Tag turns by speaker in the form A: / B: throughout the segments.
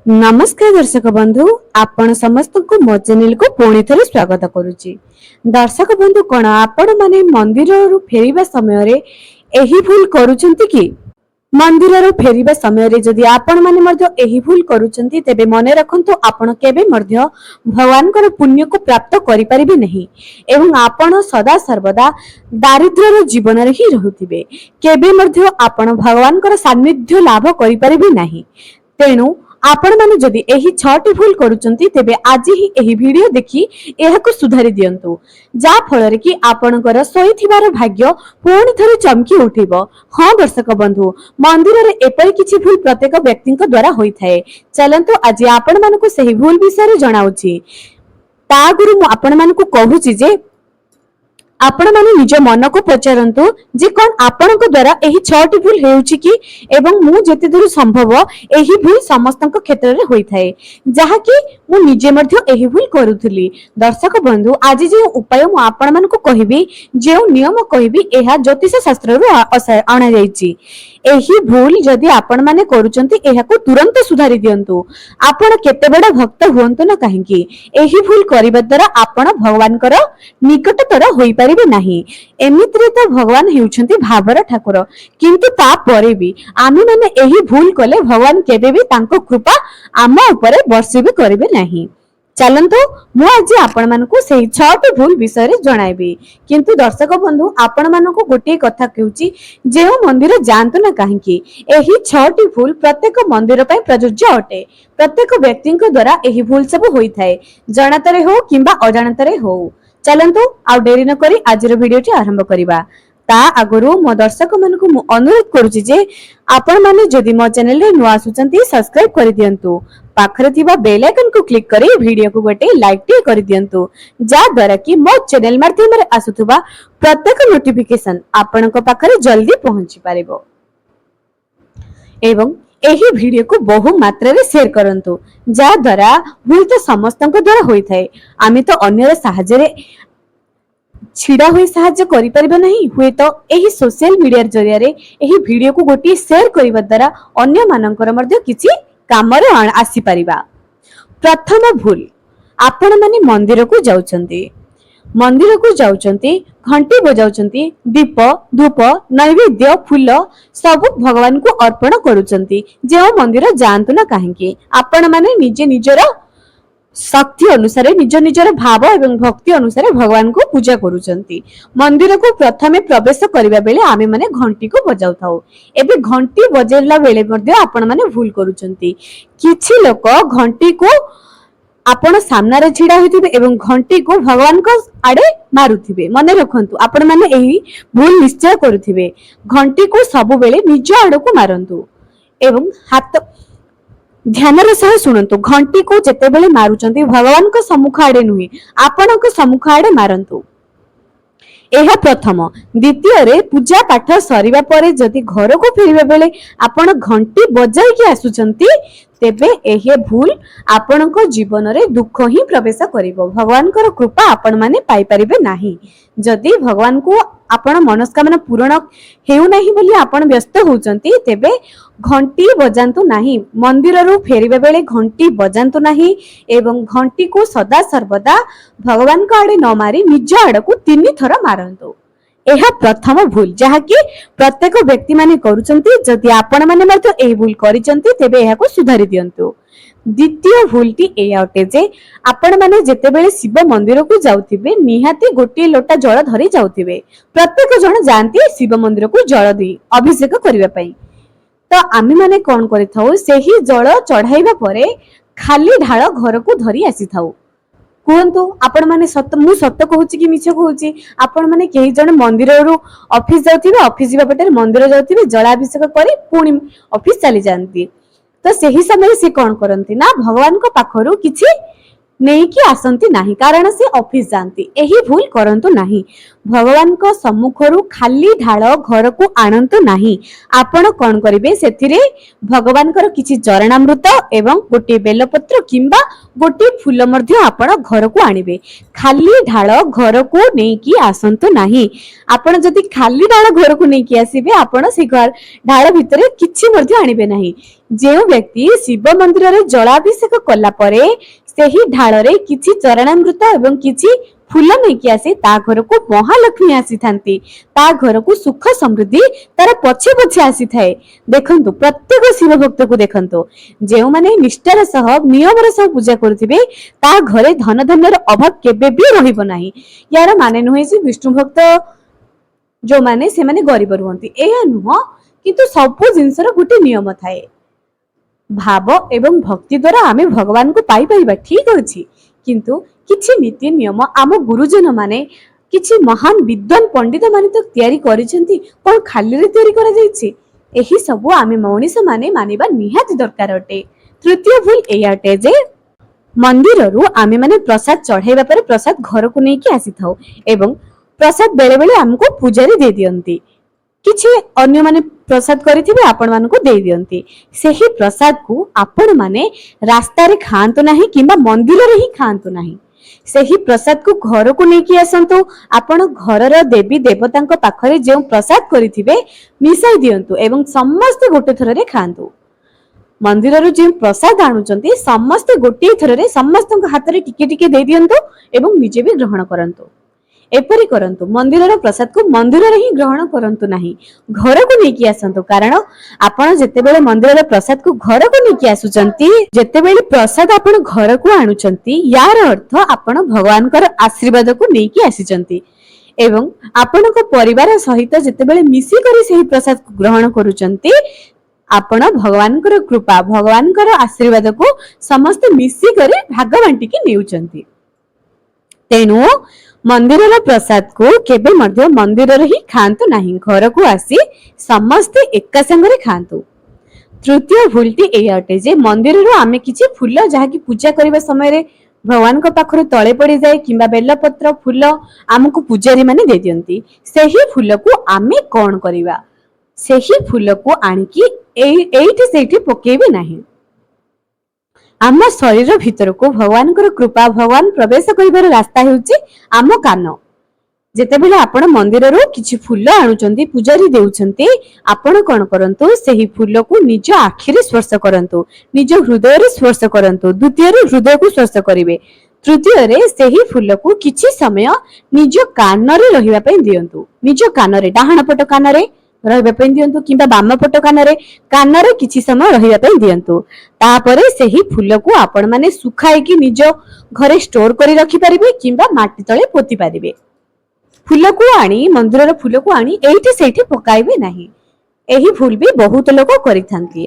A: नमस्कार दर्शक बंधु आपण समस्त को मो चैनल को पुणी थे स्वागत करुच्ची। दर्शक बंधु कौन आपण माने मंदिर रु फेरिबा समय रे एही भूल करूचंती कि मंदिर रु फेरिबा समय रे जदि आपण माने मध्य एही भूल करूचंती तेबे मने रखंतु आपण केबे मध्य भगवान कर पुण्य को प्राप्त करि परिबे नहीं एवं आपण सदा सर्वदा दारिद्र्य रो जीवन रे ही रहुथिबे। केबे मध्य आपण भगवान कर सान्निध्य लाभ करि परिबे नहीं। तेणु आपण माने जदि एही 6टी भूल करूचंती तेबे आज ही एही वीडियो देखि एहाको सुधारी दियंतु जा फल रे कि आपणकर सोईथिबार भाग्य पुणी थरे चमकी उठिबो। हां दर्शक बंधु मंदिर रे एपरि किछि भूल प्रत्येक व्यक्तिक द्वारा होई थाए। चलंतु आज आपण मानको सही भूल विषय रे जणाउछि। ता गुरु मु आपण मानको कहूछि जे आपण माने निज मन को पचारंतु जे कोन आपणक द्वारा एही 6टी भूल हेउछि कि एवं मु जति दूर संभव एही भूल समस्तक क्षेत्र रे होई थाए जहा कि मु निजे मध्ये एही भूल करूथली। दर्शक बंधु आज जे उपाय मु आपण मानको कहिबी जे नियम कहिबी एहा ज्योतिष शास्त्र रो आना जाईछि। एही भूल जदि आपण माने करूचंती एहाको तुरंत सुधारी दियंतु। आपण केते बडा भक्त हुअंतु ना काहेकि एही भूल करिबा द्वारा आपण भगवानकर निकटतर होई परिबे नाही। एमित्रे तो भगवान हेउछंती भावर ठाकुर किंतु ता परे भी आमी माने एही भूल कले भगवान केबे भी तांको कृपा आम ऊपर वर्षिबे करिबे नाही। चलंतु मु आज आपण मानकु सेही 6टी भूल विषय रे जणाइबी। किंतु दर्शक बंधु आपण मानकु गोटे कथा कहूची जे मंदिर जानतु ना काहेकि एही 6टी भूल प्रत्येक मंदिर पय प्रयोज्य अटे। प्रत्येक व्यक्तिक द्वारा एही भूल सब होई थाए जणातरे हो किंबा अजाणतरे हो। चलंतु आ डेरी न करी आजर वीडियोटी आरंभ करिबा। ता आगरु मो दर्शक मानकु मु अनुरोध करूची जे आपण माने जदि मो चैनल रे नुआ सुचंती सब्सक्राइब करि दियंतु। पाखरे थिबा बेल आइकन को क्लिक करी वीडियो को गोटे लाइक टे करि दियंतु जा द्वारा कि मो चैनल माध्यम रे आसुथुबा प्रत्येक नोटिफिकेशन आपनक पाखरे जल्दी पहुंची पारिबो। एवं एही वीडियो को बहु मात्रा रे शेयर करंतु जा द्वारा भूल तो समस्तक द्वारा होई थाए। आमी तो अन्यर सहाय्य रे छिड़ा हुई साहाय्य करि परिबा नहीं हुए तो एही सोशल मीडिया जरिया रे एही वीडियो को गोटी शेयर करिबा द्वारा अन्य मानकर मध्ये किछि काम रे आसी परिबा। प्रथम भूल आपण माने मंदिर को जाउचंती घंटी बजाउचंती दीप धूप नैवेद्य फूल सब भगवान को अर्पण करूचंती। जे मंदिर जानतु ना काहेकि आपण माने निजे निजर शक्ति अनुसार निज निजर भाव एवं भक्ति अनुसार भगवान को पूजा करूचंती। मंदिर को प्रथमे प्रवेश करिबा बेले आमे माने घंटी को बजाउ थाउ। एबे घंटी बजेला बेले मध्ये आपण माने भूल करूचंती। किछि लोक घंटी को आपण सामना रे छिड़ा होइथिबे एवं घंटी को भगवान को आडे मारुथिबे। मने रखंतु आपण माने एही भूल निश्चय करूथिबे। घंटी को सब बेले निज आडो को मारंतु एवं हाथ ध्यान रे सह सुनंतु। घंटी को जेते बेले मारुचंती भगवान को सम्मुख आडे नुही आपण को सम्मुख आडे मारंतु। एहा प्रथम। द्वितीय रे पूजा पाठ सरीबा परे जदि घर को फेरिबा बेले आपण घंटी बजाई के आसुचंती तेबे एहे भूल आपण को जीवन रे दुख ही प्रवेश करिवो। भगवान कर कृपा आपण माने पाई परिबे नाही। जदि भगवान को आपण मनस्कामना पूर्ण हेउ नाही बोली आपण व्यस्त होचंती तेबे घंटी बजांतु नाही। मंदिर रु फेरिबा बेले घंटी बजांतु नाही एवं घंटी को सदा सर्वदा भगवान का आडे न मारी निज आड़ को 3 थर मारंतु। एहा प्रथम भूल जहा कि प्रत्येक व्यक्ति माने करूचंती। जदि आपण माने मते एही भूल करिचंती तेबे एहा को सुधारी दियंतु। द्वितीय भूलटी एया अटे जे आपण माने जेते बेले शिव मंदिर को जाउथिबे निहाती गोटी लोटा जल धरि जाउथिबे। प्रत्येक जण जानती शिव मंदिर को जल दी अभिषेक करिवा पई। तो आमी माने कोन करिथाउ सेही जल चढ़ाइबा परे खाली ढाळ घर को धरि आसी थाउ। कुहंतु आपण माने मु सत्य कहूची कि मिछ कहूची आपण माने केही जण मंदिर रु ऑफिस जाउथिबे ऑफिस जिबा पटे मंदिर जाउथिबे जलाभिषेक करी पुणी ऑफिस चली जानती। तो सेही समय से कोन करंती ना भगवान को पाखरु किछि नेई कि आसंती नाही कारण से ऑफिस जानती। एही भूल करंतु नाही। ଭଗବାନଙ୍କ ସମ୍ମୁଖରୁ ଖାଲି ଢାଳ ଘରକୁ ଆଣନ୍ତୁ ନାହିଁ। ଆପଣ କଣ କରିବେ, ସେଥିରେ ଭଗବାନଙ୍କର କିଛି ଚରଣାମୃତ ଏବଂ ଗୋଟିଏ ବେଲପତ୍ର କିମ୍ବା ଗୋଟିଏ ଫୁଲ ମଧ୍ୟ ଆପଣ ଘରକୁ ଆଣିବେ। ଖାଲି ଢାଳ ଘରକୁ ନେଇକି ଆସନ୍ତୁ ନାହିଁ। ଆପଣ ଯଦି ଖାଲି ଢାଳ ଘରକୁ ନେଇକି ଆସିବେ, ଆପଣ ସେ ଢାଳ ଭିତରେ କିଛି ମଧ୍ୟ ଆଣିବେ ନାହିଁ। ଯେଉଁ ବ୍ୟକ୍ତି ଶିବ ମନ୍ଦିରରେ ଜଳାଭିଷେକ କଲା ପରେ ସେହି ଢାଳରେ କିଛି ଚରଣାମୃତ ଏବଂ କିଛି ଫୁଲ ନେଇକି ଆସେ, ତା ଘରକୁ ମହାଲକ୍ଷ୍ମୀ ଆସିଥାନ୍ତି। ତା ଘରକୁ ସୁଖ ସମୃଦ୍ଧି ତାର ପଛେ ପଛେ ଆସିଥାଏ। ଦେଖନ୍ତୁ, ପ୍ରତ୍ୟେକ ଶିବ ଭକ୍ତକୁ ଦେଖନ୍ତୁ, ଯେଉଁମାନେ ନିଷ୍ଠାର ସହ ନିୟମର ସହ ପୂଜା କରୁଥିବେ, ତା ଘରେ ଧନ ଧାନ୍ୟର ଅଭାବ କେବେ ବି ରହିବ ନାହିଁ। ୟାର ମାନେ ନୁହେଁ ଯେ ବିଷ୍ଣୁ ଭକ୍ତ ଯୋଉମାନେ ସେମାନେ ଗରିବ ରୁହନ୍ତି, ଏହା ନୁହଁ। କିନ୍ତୁ ସବୁ ଜିନିଷର ଗୋଟେ ନିୟମ ଥାଏ। ଭାବ ଏବଂ ଭକ୍ତି ଦ୍ୱାରା ଆମେ ଭଗବାନଙ୍କୁ ପାଇପାରିବା, ଠିକ ଅଛି। କିନ୍ତୁ କିଛି ନୀତି ନିୟମ ଆମ ଗୁରୁଜନ ମାନେ, କିଛି ମହାନ ବିଦ୍ୱାନ ପଣ୍ଡିତ ମାନେ ତ ତିଆରି କରିଛନ୍ତି। କଣ ଖାଲିରେ ତିଆରି କରାଯାଇଛି? ଏହି ସବୁ ଆମେ ମଣିଷ ମାନେ ମାନିବା ନିହାତି ଦରକାର ଅଟେ। ତୃତୀୟ ଭୁଲ ଏଇଆ ଅଟେ ଯେ ମନ୍ଦିରରୁ ଆମେ ମାନେ ପ୍ରସାଦ ଚଢାଇବା ପରେ ପ୍ରସାଦ ଘରକୁ ନେଇକି ଆସିଥାଉ ଏବଂ ପ୍ରସାଦ ବେଳେ ବେଳେ ଆମକୁ ପୂଜାରୀ ଦେଇ ଦିଅନ୍ତି। କିଛି ଅନ୍ୟମାନେ ପ୍ରସାଦ କରିଥିବେ, ଆପଣ ମାନଙ୍କୁ ଦେଇ ଦିଅନ୍ତି। ସେହି ପ୍ରସାଦକୁ ଆପଣ ମାନେ ରାସ୍ତାରେ ଖାଆନ୍ତୁ ନାହିଁ କିମ୍ବା ମନ୍ଦିରରେ ହିଁ ଖାଆନ୍ତୁ ନାହିଁ। ସେହି ପ୍ରସାଦକୁ ଘରକୁ ନେଇକି ଆସନ୍ତୁ। ଆପଣ ଘରର ଦେବୀ ଦେବତାଙ୍କ ପାଖରେ ଯେଉଁ ପ୍ରସାଦ କରିଥିବେ ମିଶାଇ ଦିଅନ୍ତୁ ଏବଂ ସମସ୍ତେ ଗୋଟେ ଥରରେ ଖାଆନ୍ତୁ। ମନ୍ଦିରରୁ ଯେଉଁ ପ୍ରସାଦ ଆଣୁଛନ୍ତି ସମସ୍ତେ ଗୋଟିଏ ଥରରେ ସମସ୍ତଙ୍କ ହାତରେ ଟିକେ ଟିକେ ଦେଇ ଦିଅନ୍ତୁ ଏବଂ ନିଜେ ବି ଗ୍ରହଣ କରନ୍ତୁ। ଏପରି କରନ୍ତୁ। ମନ୍ଦିରର ପ୍ରସାଦକୁ ମନ୍ଦିରରେ ହିଁ ଗ୍ରହଣ କରନ୍ତୁ ନାହିଁ, ଘରକୁ ନେଇକି ଆସନ୍ତୁ। କାରଣ ଆପଣ ଯେତେବେଳେ ମନ୍ଦିରର ପ୍ରସାଦକୁ ଘରକୁ ନେଇକି ଆସୁଛନ୍ତି, ଯେତେବେଳେ ପ୍ରସାଦ ଆପଣ ଘରକୁ ଆଣୁଛନ୍ତି, ୟାର ଅର୍ଥ ଆପଣ ଭଗବାନଙ୍କର ଆଶୀର୍ବାଦକୁ ନେଇକି ଆସିଛନ୍ତି ଏବଂ ଆପଣଙ୍କ ପରିବାର ସହିତ ଯେତେବେଳେ ମିଶିକରି ସେହି ପ୍ରସାଦକୁ ଗ୍ରହଣ କରୁଛନ୍ତି, ଆପଣ ଭଗବାନଙ୍କର କୃପା, ଭଗବାନଙ୍କର ଆଶୀର୍ବାଦକୁ ସମସ୍ତେ ମିଶିକରି ଭାଗ ବାଣ୍ଟିକି ନେଉଛନ୍ତି। ତେଣୁ ମନ୍ଦିରର ପ୍ରସାଦକୁ କେବେ ମଧ୍ୟ ମନ୍ଦିରରେ ହିଁ ଖାଆନ୍ତୁ ନାହିଁ, ଘରକୁ ଆସି ସମସ୍ତେ ଏକା ସାଙ୍ଗରେ ଖାଆନ୍ତୁ। ତୃତୀୟ ଭୁଲଟି ଏଇଆ ଅଟେ ଯେ ମନ୍ଦିରରୁ ଆମେ କିଛି ଫୁଲ, ଯାହାକି ପୂଜା କରିବା ସମୟରେ ଭଗବାନଙ୍କ ପାଖରୁ ତଳେ ପଡିଯାଏ କିମ୍ବା ବେଲପତ୍ର ଫୁଲ ଆମକୁ ପୂଜାରୀ ମାନେ ଦେଇ ଦିଅନ୍ତି, ସେହି ଫୁଲକୁ ଆମେ କଣ କରିବା, ସେହି ଫୁଲକୁ ଆଣିକି ଏଇଠି ସେଇଠି ପକେଇବେ ନାହିଁ। ଆମ ଶରୀର ଭିତରକୁ ଭଗବାନଙ୍କର କୃପା, ଭଗବାନ ପ୍ରବେଶ କରିବାର ରାସ୍ତା ହେଉଛି ଆମ କାନ। ଯେତେବେଳେ ଆପଣ ମନ୍ଦିରରୁ କିଛି ଫୁଲ ଆଣୁଛନ୍ତି, ପୂଜାରୀ ଦେଉଛନ୍ତି, ଆପଣ କଣ କରନ୍ତୁ, ସେହି ଫୁଲକୁ ନିଜ ଆଖିରେ ସ୍ପର୍ଶ କରନ୍ତୁ, ନିଜ ହୃଦୟରେ ସ୍ପର୍ଶ କରନ୍ତୁ। ଦ୍ୱିତୀୟରେ ହୃଦୟକୁ ସ୍ପର୍ଶ କରିବେ। ତୃତୀୟରେ ସେହି ଫୁଲକୁ କିଛି ସମୟ ନିଜ କାନରେ ରହିବା ପାଇଁ ଦିଅନ୍ତୁ। ନିଜ କାନରେ, ଡାହାଣ ପଟ କାନରେ ରହିବା ପାଇଁ ଦିଅନ୍ତୁ କିମ୍ବା ବାମ ପଟ କାନରେ କିଛି ସମୟ ରହିବା ପାଇଁ ଦିଅନ୍ତୁ। ତାପରେ ସେହି ଫୁଲକୁ ଆପଣ ମାନେ ଶୁଖାଇକି ନିଜ ଘରେ ଷ୍ଟୋର କରି ରଖିପାରିବେ କିମ୍ବା ମାଟି ତଳେ ପୋତି ପାରିବେ। ଫୁଲକୁ ଆଣି, ମନ୍ଦିରର ଫୁଲକୁ ଆଣି ଏଇଠି ସେଇଠି ପକାଇବେ ନାହିଁ। ଏହି ଭୁଲ ବି ବହୁତ ଲୋକ କରିଥାନ୍ତି।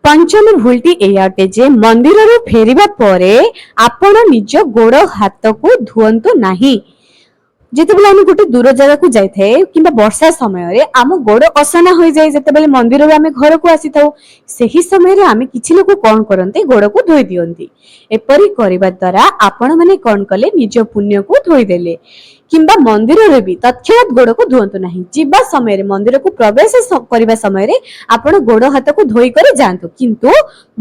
A: ପଞ୍ଚମ ଭୁଲଟି ଏଇଆ ଅଟେ ଯେ ମନ୍ଦିରରୁ ଫେରିବା ପରେ ଆପଣ ନିଜ ଗୋଡ ହାତକୁ ଧୁଅନ୍ତୁ ନାହିଁ। ଯେତେବେଳେ ଆମେ ଗୋଟେ ଦୂର ଜାଗାକୁ ଯାଇଥାଏ କିମ୍ବା ବର୍ଷା ସମୟରେ ଆମ ଗୋଡ ଅସନା ହୋଇଯାଏ, ଯେତେବେଳେ ମନ୍ଦିରରୁ ଆମେ ଘରକୁ ଆସିଥାଉ, ସେହି ସମୟରେ ଆମେ କିଛି ଲୋକ କଣ କରନ୍ତି, ଗୋଡକୁ ଧୋଇ ଦିଅନ୍ତି। ଏପରି କରିବା ଦ୍ୱାରା ଆପଣ ମାନେ କଣ କଲେ, ନିଜ ପୁଣ୍ୟକୁ ଧୋଇଦେଲେ। କିମ୍ବା ମନ୍ଦିରରେ ବି ତତ୍କ୍ଷଣାତ୍ ଗୋଡକୁ ଧୁଅନ୍ତୁ ନାହିଁ। ଯିବା ସମୟରେ, ମନ୍ଦିରକୁ ପ୍ରବେଶ କରିବା ସମୟରେ ଆପଣ ଗୋଡ ହାତକୁ ଧୋଇ କରି ଯାଆନ୍ତୁ, କିନ୍ତୁ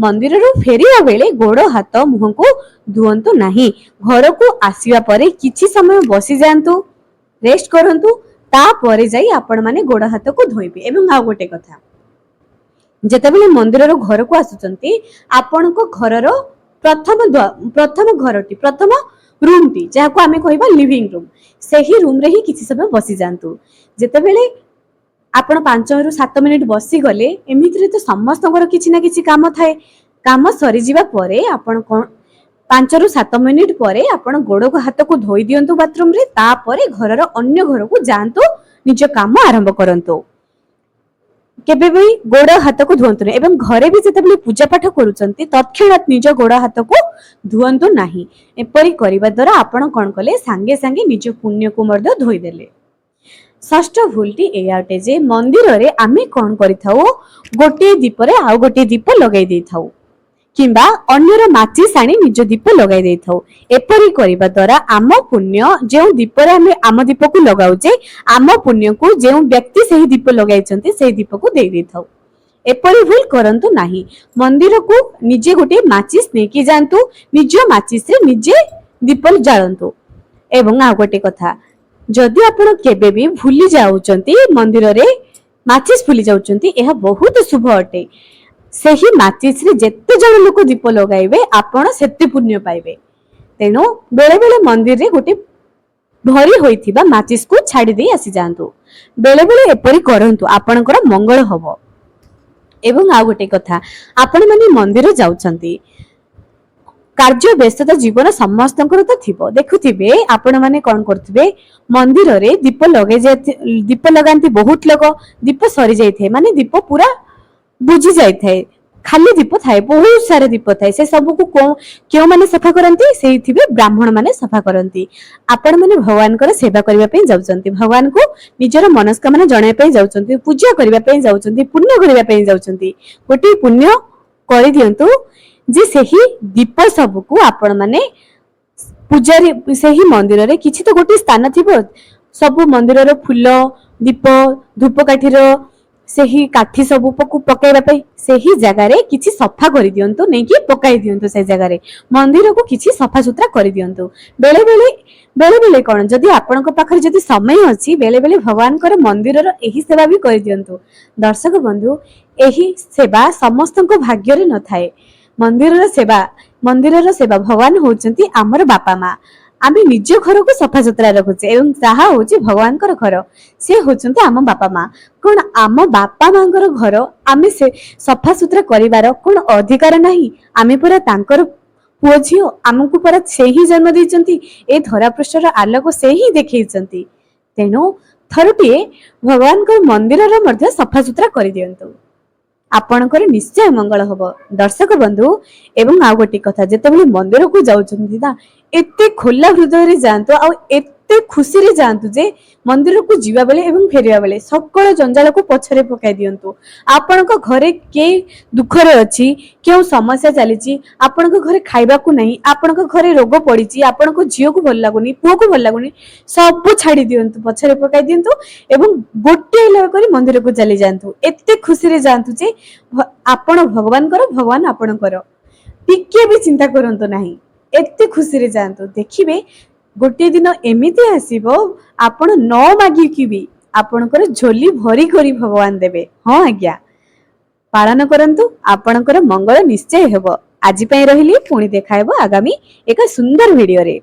A: ମନ୍ଦିରରୁ ଫେରିବା ବେଳେ ଗୋଡ ହାତ ମୁହଁକୁ ଧୁଅନ୍ତୁ ନାହିଁ। ଘରକୁ ଆସିବା ପରେ କିଛି ସମୟ ବସି ଯାଆନ୍ତୁ, ରେଷ୍ଟ କରନ୍ତୁ, ତାପରେ ଯାଇ ଆପଣ ମାନେ ଗୋଡ ହାତକୁ ଧୋଇବେ। ଏବଂ ଆଉ ଗୋଟେ କଥା, ଯେତେବେଳେ ମନ୍ଦିରରୁ ଘରକୁ ଆସୁଛନ୍ତି, ଆପଣଙ୍କ ଘରର ପ୍ରଥମ ରୁମଟି, ଯାହାକୁ ଆମେ କହିବା ଲିଭିଂ ରୁମ୍, ସେହି ରୁମରେ ହିଁ କିଛି ସମୟ ବସି ଯାଆନ୍ତୁ। ଯେତେବେଳେ ଆପଣ 5ରୁ 7 ମିନିଟ ବସିଗଲେ, ଏମିତିରେ ତ ସମସ୍ତଙ୍କର କିଛି ନା କିଛି କାମ ଥାଏ, କାମ ସରିଯିବା ପରେ ଆପଣ 5ରୁ 7 ମିନିଟ ପରେ ଆପଣ ଗୋଡ ହାତକୁ ଧୋଇ ଦିଅନ୍ତୁ ବାଥରୁମରେ। ତାପରେ ଘରର ଅନ୍ୟ ଘରକୁ ଯାଆନ୍ତୁ, ନିଜ କାମ ଆରମ୍ଭ କରନ୍ତୁ। କେବେ ବି ଗୋଡ ହାତକୁ ଧୁଅନ୍ତୁନି ଏବଂ ଘରେ ବି ଯେତେବେଳେ ପୂଜା ପାଠ କରୁଛନ୍ତି, ତତ୍କ୍ଷଣାତ୍ ନିଜ ଗୋଡ ହାତକୁ ଧୁଅନ୍ତୁ ନାହିଁ। ଏପରି କରିବା ଦ୍ୱାରା ଆପଣ କଣ କଲେ, ସାଙ୍ଗେ ସାଙ୍ଗେ ନିଜ ପୁଣ୍ୟକୁ ମଧ୍ୟ ଧୋଇଦେଲେ। ଷଷ୍ଠ ଭୁଲଟି ଏଇଆ ଅଟେ ଯେ ମନ୍ଦିରରେ ଆମେ କଣ କରିଥାଉ, ଗୋଟିଏ ଦୀପରେ ଆଉ ଗୋଟିଏ ଦୀପ ଲଗାଇ ଦେଇଥାଉ किंबा अन्यर माचिस आनी निज दीप लगाई दे थाउ। एपरि करिबा द्वारा आम पुण्य जो दीप रे आम दीप को लगाउचे आम पुण्य को जो व्यक्ति सही दीप लगाइछन्ती सही दीप को दे दे थाउ। एपरि भूल करंतु नाही। मंदिर को निजे गोटे माचिस नेकी जानतु, निज माचिस रे निजे दीप जालंतु। एवं आ गोटे कथा, जदि आपण केबे भी भूली जाउचंती मंदिर रे माचिस भूली जाउचंती, एहा बहुत शुभ अटे। सेही माचिस रे जेते जण लोक दीप लगाइबे आपण सेते पुण्य पाइबे। तेणु बेले बेले मंदिर रे गोटे भरी होइथिबा माचिस को छाड़ी दे आसी जांतु। बेले बेले एपरि करंतु, आपणकर मंगल हबो। एवं आ गोटे कथा, आपण माने मंदिर जाउछंती, कार्य व्यस्तता जीवन समस्तଙ୍କର ତ ଥିବ। ଦେଖୁଥିବେ ଆପଣ ମାନେ କଣ କରୁଥିବେ, ମନ୍ଦିରରେ ଦୀପ ଲଗାନ୍ତି ବହୁତ ଲୋକ, ଦୀପ ସରି ଯାଇଥାଏ, ମାନେ ଦୀପ ପୁରା ବୁଝି ଯାଇଥାଏ, ଖାଲି ଦୀପ ଥାଏ, ବହୁତ ସାରା ଦୀପ ଥାଏ। ସେ ସବୁକୁ କେଉଁମାନେ ସଫା କରନ୍ତି, ସେଇଥିବେ ବ୍ରାହ୍ମଣ ମାନେ ସଫା କରନ୍ତି। ଆପଣ ମାନେ ଭଗବାନଙ୍କର ସେବା କରିବା ପାଇଁ ଯାଉଛନ୍ତି, ଭଗବାନଙ୍କୁ ନିଜର ମନସ୍କାମନା ଜଣାଇବା ପାଇଁ ଯାଉଛନ୍ତି, ପୂଜା କରିବା ପାଇଁ ଯାଉଛନ୍ତି, ପୁଣ୍ୟ କରିବା ପାଇଁ ଯାଉଛନ୍ତି। ଗୋଟିଏ ପୁଣ୍ୟ କରିଦିଅନ୍ତୁ जे सही दीप सबको आपण माने पूजारी सही मंदिर रे किछि तो गोटे स्थान थिबो, सब मंदिर रो फूल दीप धूपकाठीर सही काठी सब को पकाइबा पे सही जगह रे किछि सफा करि दियंतु, नै कि पकाई दियंतु। से जगह रे मंदिर को किछि सफा सुतरा करि दियंतु। बेले बेले कोन जदि आपनक पाखर जदि समय अछि, बेले बेले भगवान कर मंदिर रो एही सेवा भी करि दियंतु। दर्शक बंधु, एही सेवा समस्तक भाग्य रे न थाए। मंदिर सेवा भगवान होचंती आमर बापा माँ। आमे निज घर को सफा सुतरा रखुचे एवं ताहा होची भगवान कर घर, से होचंती आम बापा माँ। कोन आम बापा माँ कर घर आमे से सफा सुतरा करिवार कोन अधिकार नाही? आमे पूरा तांकर पुओ झियो, आमको पूरा से ही जन्म दैचंती, ए धरा पृष्ठर आलोक से ही देखैचंती। तेनु थरुटिए भगवान कर मंदिर रो मध्ये सफा सुतरा करि दियंतु, आपणकर निश्चय मंगल हब। दर्शक बंधु, एवं आ गोटे कथा, जेतेबेले मंदिर को जाउछंती ना, एते खोला हृदय रे जानतो आ एते खुशी रे जानतो जे मंदिर को जीवा बेले एवं फेरिया बेले सकल जंजाल को पछरे पकाई दियंतु। आपणक घरे के दुख रे अछि, केउ समस्या चलीची, आपणक घरे खाइबा को नहीं, आपणक घरे रोग पड़ीची, आपणक झियो को भल लागुनी, पुओ को भल लागुनी, सब छाड़ी दियंतु, पछरे पकाई दियंतु एवं गोटे लय करी मंदिर को चली जानतु। एते खुशी रे जानतु जे आपण भगवान कर, भगवान आपणकर, टिके भी चिंता करंतो नाही, एते खुशी रे जानतु। देखिबे गोटे दिन एमिति आसीबो, आपण न मागी कि भी आपणकर झोली भरी करी भगवान देबे। हां आज्ञा, पालन करंतु, आपणकर मंगल निश्चय हेबो। आज पई रहिली, पुणी देखाइबो आगामी एक सुंदर वीडियो रे।